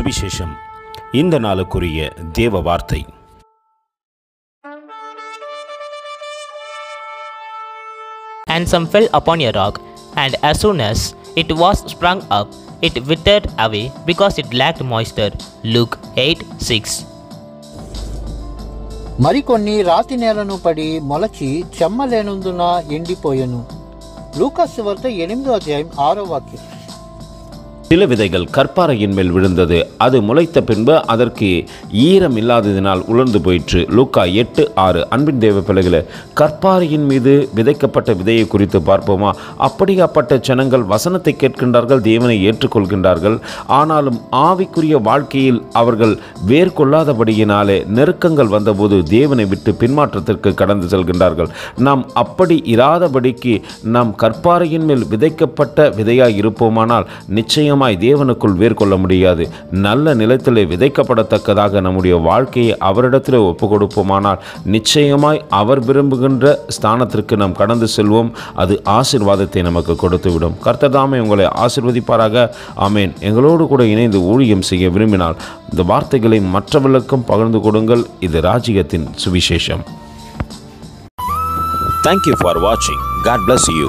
சுவிசேஷம். இந்த நாளுக்குரிய தேவ வார்த்தை. And some fell upon a rock, and as soon as it was sprung up, it withered away, because it lacked moisture. Luke 8:6. మరికొన్ని రాతి నేలను పడి మొలచి చెమ్మలేనందున ఎండిపోయెను. లూకాసు వార్త 8వ అధ్యాయం 6వ వాక్యం. சில விதைகள் கற்பாறையின் மேல் விழுந்தது. அது முளைத்த பின்பு அதற்கு ஈரம் இல்லாததினால் உலர்ந்து போயிற்று. லூக்கா 8:6. அன்பின் தேவ பிள்ளைகளே, கற்பாறையின் மீது விதைக்கப்பட்ட விதையை குறித்து பார்ப்போமா? அப்படியாப்பட்ட ஜனங்கள் வசனத்தை கேட்கின்றார்கள், தேவனை ஏற்றுக்கொள்கின்றார்கள். ஆனாலும் ஆவிக்குரிய வாழ்க்கையில் அவர்கள் வேர் கொள்ளாதபடியினாலே நெருக்கங்கள் வந்தபோது தேவனை விட்டு பின்மாற்றத்திற்கு கடந்து செல்கின்றார்கள். நாம் அப்படி இராதபடிக்கு நாம் கற்பாறையின் மேல் விதைக்கப்பட்ட விதையாய் இருப்போமானால் நிச்சயம் தேவனுக்குள் வேர் கொள்ள முடியாது. நல்ல நிலத்திலே விதைக்கப்படத்தக்கதாக நம்முடைய வாழ்க்கையை அவரிடத்தில் ஒப்பு கொடுப்போமானால் நிச்சயமாய் அவர் விரும்புகின்ற ஸ்தானத்திற்கு நாம் கடந்து செல்வோம். அது ஆசீர்வாதத்தை நமக்கு கொடுத்துவிடும். கர்த்தர் தாமே உங்களை ஆசீர்வதிப்பாராக. ஆமேன். எங்களோடு கூட இணைந்து ஊழியம் செய்ய விரும்பினால் இந்த வார்த்தைகளை மற்றவர்களுக்கும் பகிர்ந்து கொடுங்கள். இது ராஜ்யத்தின் சுவிசேஷம். Thank you for watching. God bless you.